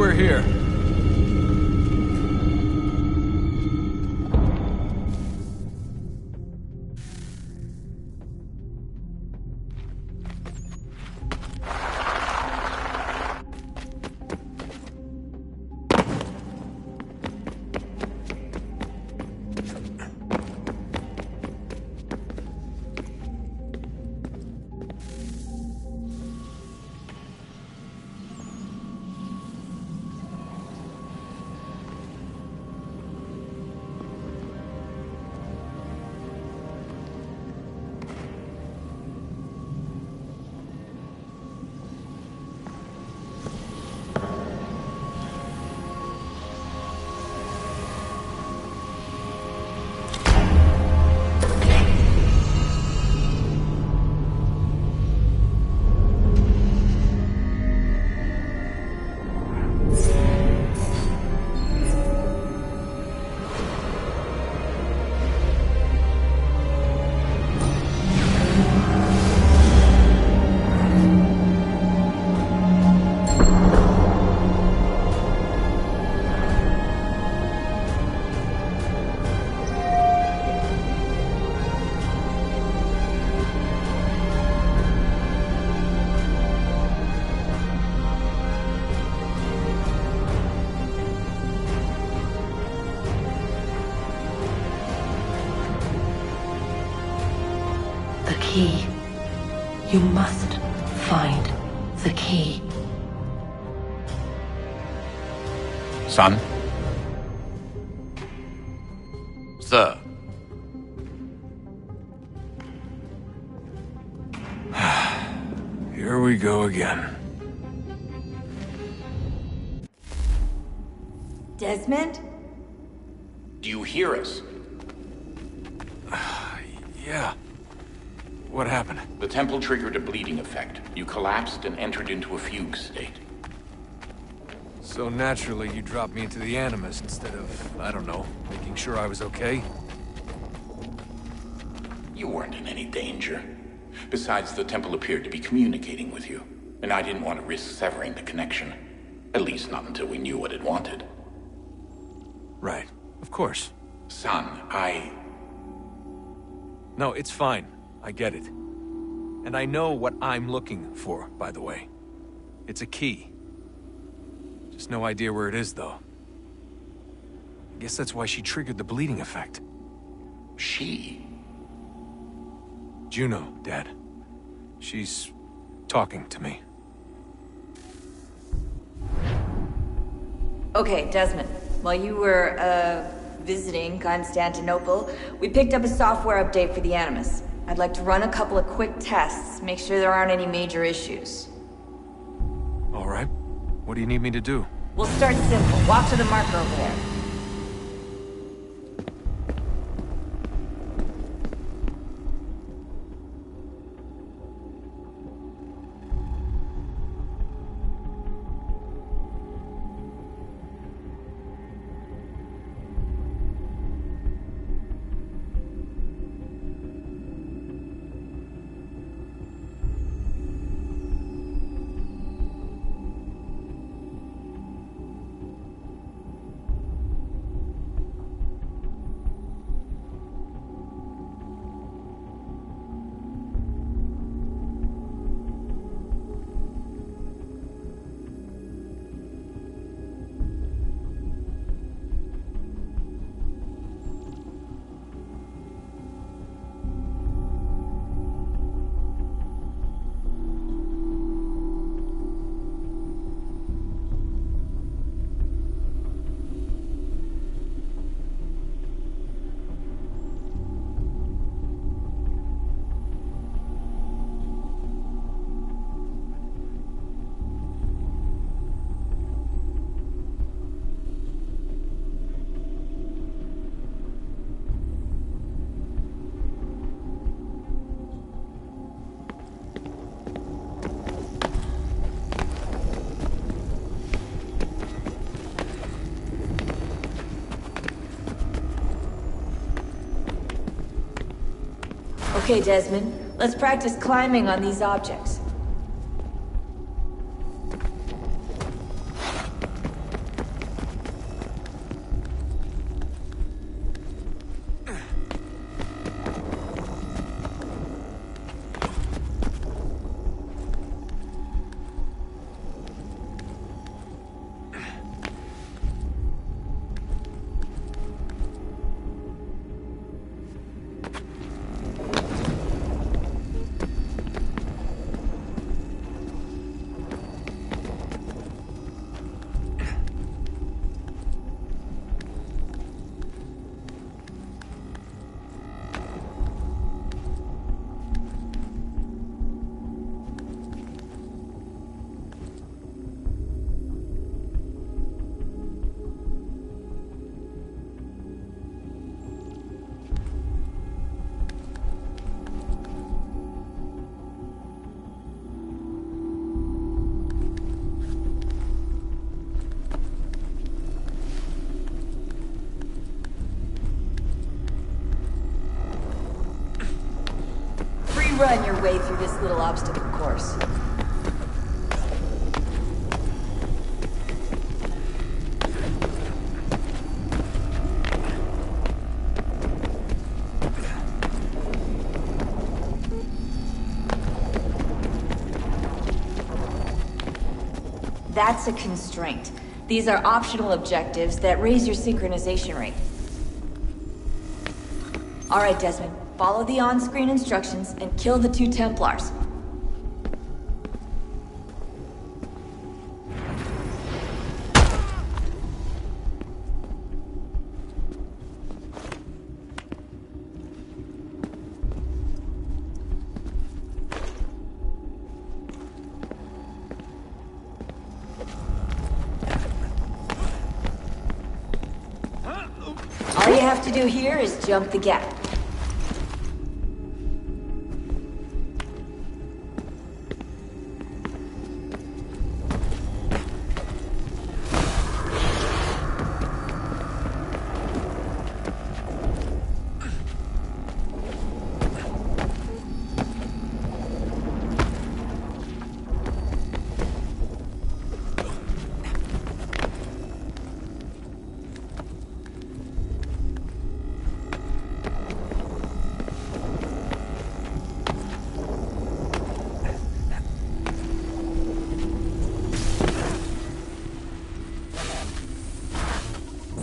we're here. Key. You must find the key. Son? Sir? Here we go again. Desmond? Do you hear us? Yeah. What happened? The temple triggered a bleeding effect. You collapsed and entered into a fugue state. So naturally, you dropped me into the Animus instead of, I don't know, making sure I was okay? You weren't in any danger. Besides, the temple appeared to be communicating with you, and I didn't want to risk severing the connection. At least not until we knew what it wanted. Right. Of course. Son, No, it's fine. I get it. And I know what I'm looking for, by the way. It's a key. Just no idea where it is, though. I guess that's why she triggered the bleeding effect. She? Juno, Dad. She's talking to me. Okay, Desmond. While you were, visiting Constantinople, we picked up a software update for the Animus. I'd like to run a couple of quick tests, make sure there aren't any major issues. All right. What do you need me to do? We'll start simple. Walk to the marker over there. Okay, Desmond. Let's practice climbing on these objects. run your way through this little obstacle course. That's a constraint. These are optional objectives that raise your synchronization rate. Alright, Desmond. Follow the on-screen instructions and kill the 2 Templars. All you have to do here is jump the gap.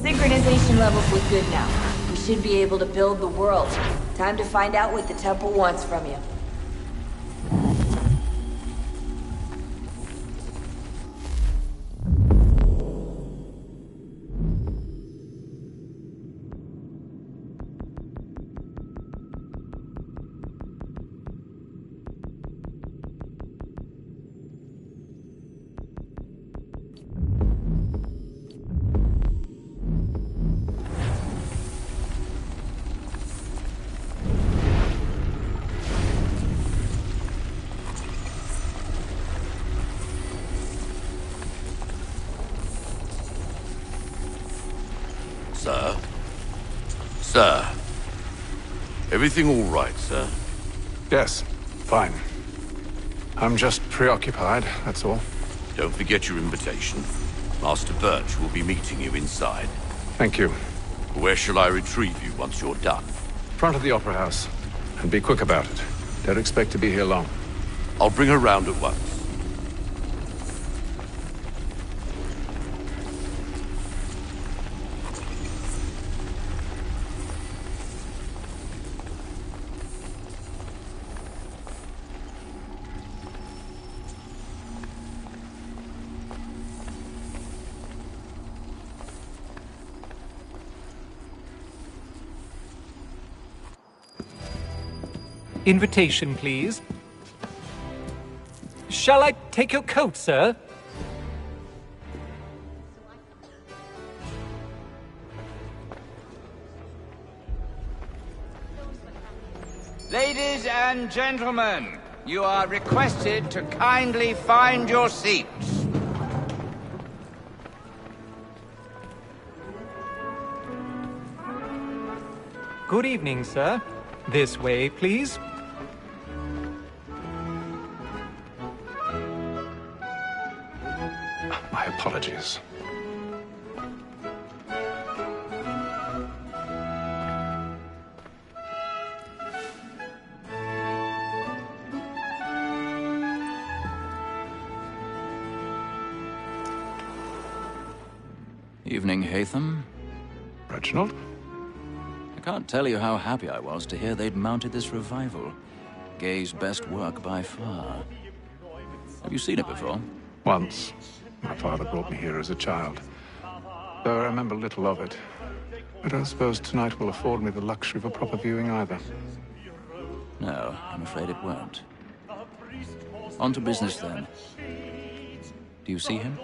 Synchronization levels look good now. We should be able to build the world. Time to find out what the temple wants from you. Sir? Sir? Everything all right, sir? Yes, fine. I'm just preoccupied, that's all. Don't forget your invitation. Master Birch will be meeting you inside. Thank you. Where shall I retrieve you once you're done? Front of the Opera House. And be quick about it. Don't expect to be here long. I'll bring her round at once. Invitation, please. Shall I take your coat, sir? Ladies and gentlemen, you are requested to kindly find your seats. Good evening, sir. This way, please. My apologies. Evening, Haytham. Reginald? I can't tell you how happy I was to hear they'd mounted this revival. Gay's best work by far. Have you seen it before? Once. My father brought me here as a child. Though I remember little of it. I don't suppose tonight will afford me the luxury of a proper viewing either. No, I'm afraid it won't. On to business then. Do you see him?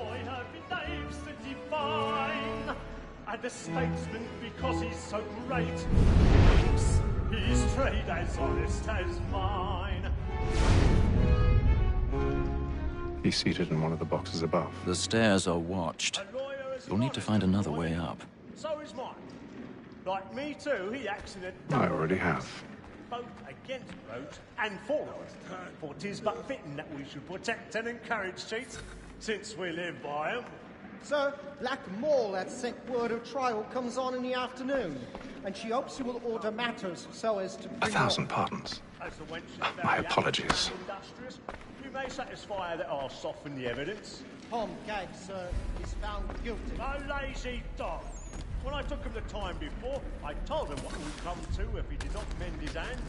And a statesman because he's so great. His trade as honest as mine. He's seated in one of the boxes above. The stairs are watched. You'll need to find another way up. So is mine. Like me too, he acts in a... I already have. both against roads and for roads. For 'tis but fitting that we should protect and encourage cheats, since we live by 'em. Sir, Black Mall had sent word of trial comes on in the afternoon, and she hopes you will order matters so as to... 1,000 pardons. As the wench is My very apologies. active and industrious, you may satisfy her that I'll soften the evidence. Tom Gagg, sir, is found guilty. A lazy dog! When I took him the time before, I told him what would come to if he did not mend his hand.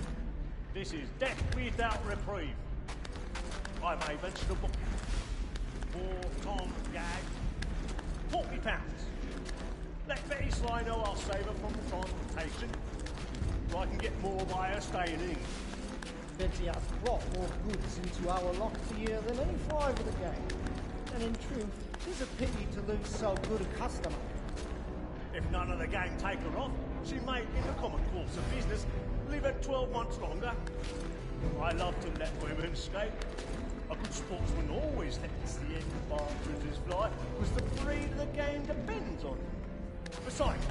This is death without reprieve. I may mention a book. For Tom Gagg, £40. Let Betty Sly know I'll save her from the transportation, so I can get more by her staying in. Betty has brought more goods into our locked year than any five of the gang. And in truth, 'tis a pity to lose so good a customer. If none of the gang take her off, she may, in the common course of business, live her 12 months longer. I love to let women escape. A good sportsman always lets the end partridges fly, because the breed of the game depends on it. Besides,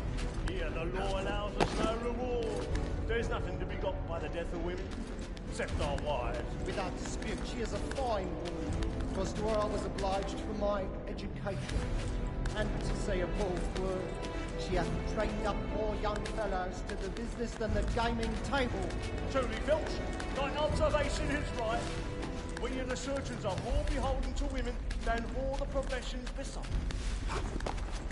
here the law allows us no reward. There's nothing to be got by the death of women, except our wives. Without dispute, she is a fine woman. 'Twas to her I was obliged for my education. And to say a bold word, she hath trained up more young fellows to the business than the gaming table. Truly, Filch, thine observation is right. We and the surgeons are more beholden to women than all the professions beside.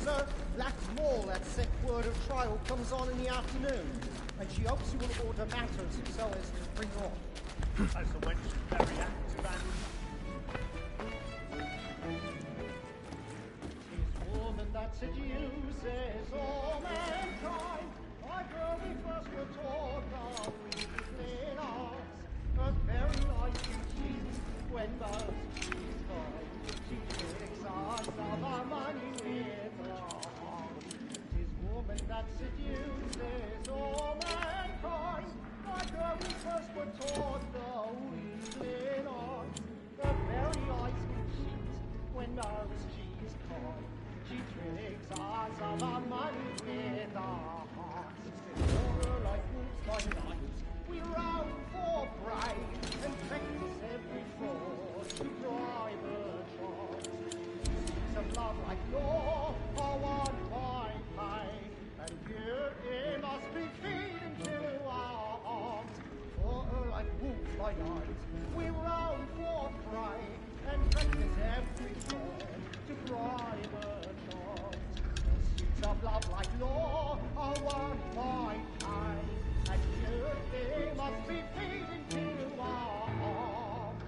Sir, Black Mall had sent word of trial comes on in the afternoon, and she hopes you will order matters so as to bring her off. As the wench is very active and... This woman that seduces all mankind, my girl we first were taught our weakling arts, her very life cheats when most she's gone. She tricks us of our money with her heart. 'Tis woman that seduces all mankind, my girl we first were taught the weakling arts, her very eyes can cheat when most she's caught. She tricks us of our money with our hearts. For her like wolves by night, we round for prey and practice every fraud to bribe her charms. Some love like law are one by pay, and here it must be feeding to our arms. For her like wolves by night, we round for prey and practice every fraud to bribe her charms. Suits of love like law are one by pay, and here they must be feeding to our arms.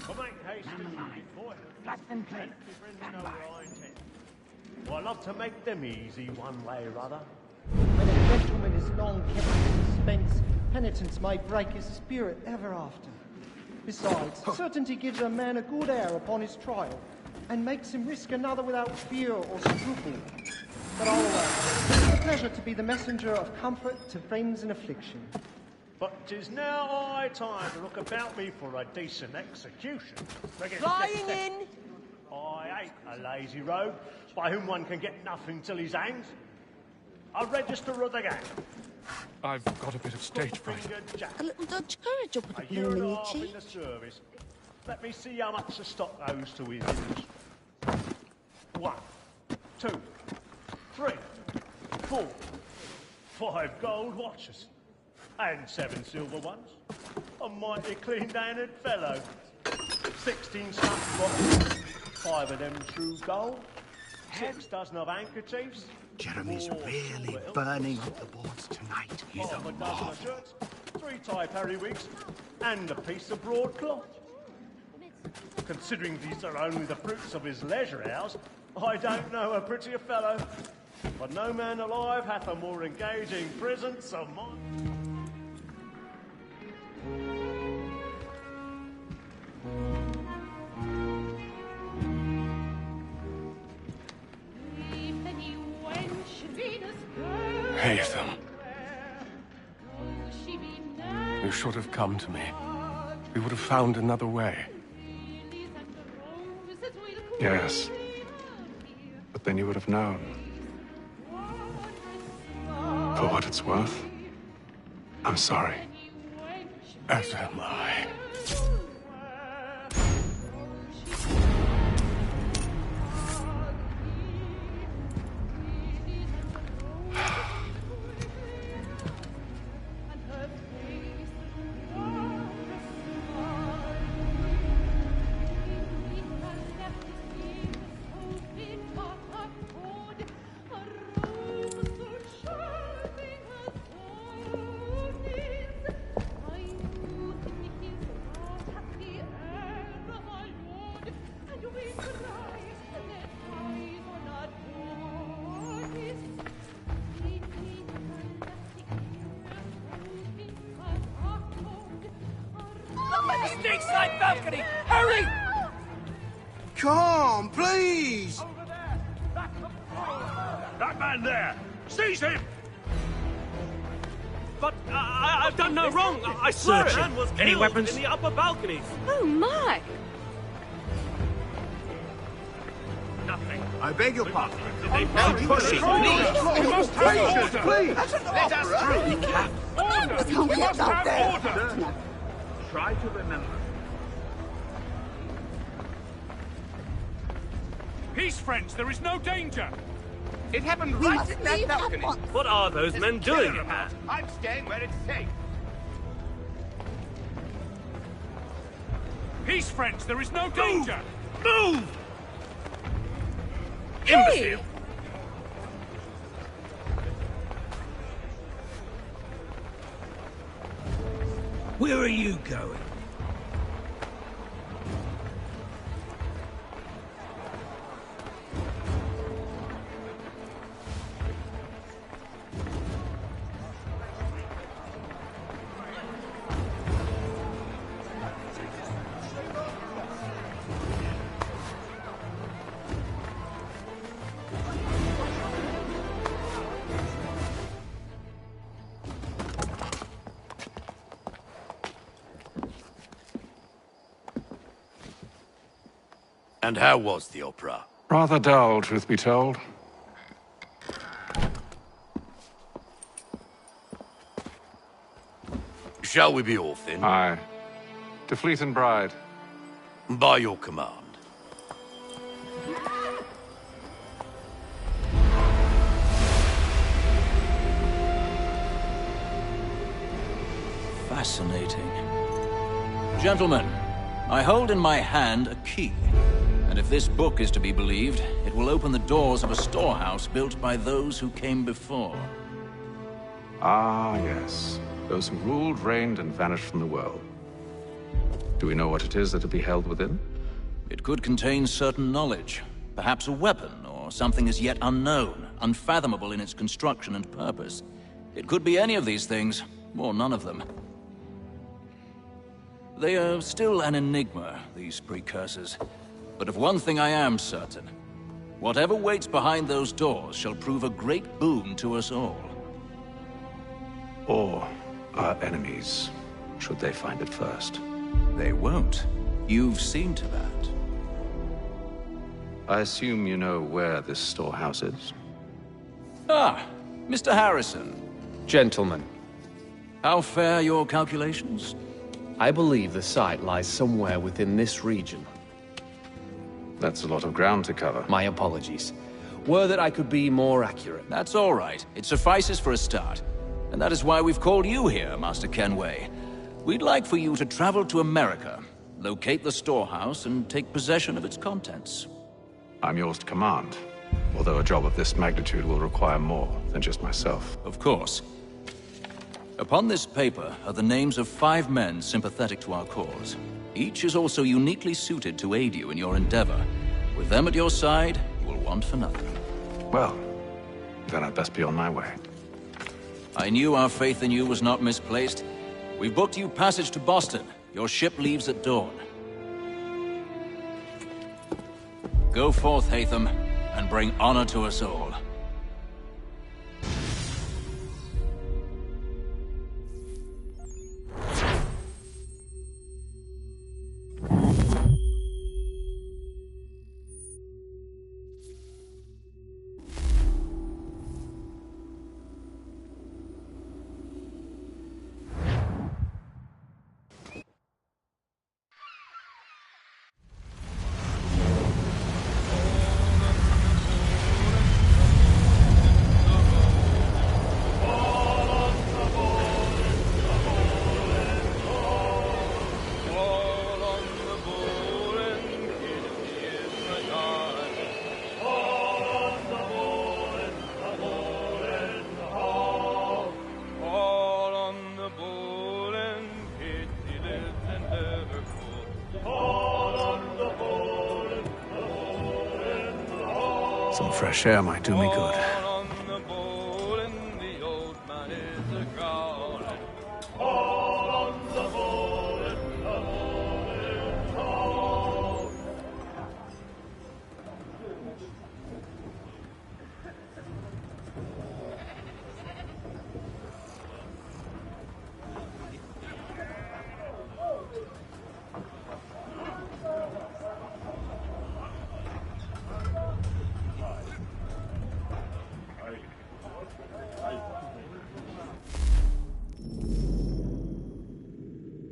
I make haste to leave, boy. And my friends know where I intend. Well, I love to make them easy one way or other. When a gentleman is long kept in suspense, penitence may break his spirit ever after. Besides, certainty gives a man a good air upon his trial, and makes him risk another without fear or scruple. But all away, it's a pleasure to be the messenger of comfort to friends in affliction. But 'tis now high time to look about me for a decent execution. Flying in! I ain't a lazy rogue by whom one can get nothing till he's hanged. A register of the gang. I've got a bit of stage fright. A little Dutch courage will put A a year bloom and in a your half cheek. in the service. Let me see how much the stock owes to his innings. 1, 2, 3, 4, 5 gold watches. And 7 silver ones. A mighty clean-handed fellow. 16 snuff bottles. 5 of them true gold. 6 dozen of handkerchiefs. Jeremy's More really silver hilts. burning up the boards tonight. He's Half a a dozen mob. of shirts. 3 tie periwigs. And a piece of broadcloth. Considering these are only the fruits of his leisure hours, I don't know a prettier fellow. But no man alive hath a more engaging presence of mind. Haytham. should have come to me. We would have found another way. Yes. But then you would have known. For what it's worth, I'm sorry. As am I. Stateside balcony! Hurry! Come, please! That man there! Seize him! But I've done no wrong. I swear it. Man was Any killed weapons? in the upper balconies. Oh, my! Nothing. I beg your pardon. Please! You must have order! Please! Let us through! Be careful! Order! You must have order! order! Try to remember. Peace, friends. There is no danger. It happened right in that balcony. What are those men doing? I'm staying where it's safe. Peace, friends. There is no danger. Move! Hey! Imbecile! Where are you going? And how was the opera? Rather dull, truth be told. Shall we be off then? Aye. To Fleet and Bride. By your command. Fascinating. Gentlemen, I hold in my hand a key. And if this book is to be believed, it will open the doors of a storehouse built by those who came before. Ah, yes. Those who ruled, reigned, and vanished from the world. Do we know what it is that will be held within? It could contain certain knowledge. Perhaps a weapon, or something as yet unknown, unfathomable in its construction and purpose. It could be any of these things, or none of them. They are still an enigma, these precursors. But of one thing I am certain. Whatever waits behind those doors shall prove a great boon to us all. Or our enemies, should they find it first. They won't. You've seen to that. I assume you know where this storehouse is? Ah, Mr. Harrison. Gentlemen. How fare your calculations? I believe the site lies somewhere within this region. That's a lot of ground to cover. My apologies. Were that I could be more accurate. That's all right. It suffices for a start. And that is why we've called you here, Master Kenway. We'd like for you to travel to America, locate the storehouse, and take possession of its contents. I'm yours to command, although a job of this magnitude will require more than just myself. Of course. Upon this paper are the names of 5 men sympathetic to our cause. Each is also uniquely suited to aid you in your endeavor. With them at your side, you will want for nothing. Well, then I'd best be on my way. I knew our faith in you was not misplaced. We've booked you passage to Boston. Your ship leaves at dawn. Go forth, Hatham, and bring honor to us all. Some fresh air might do me good.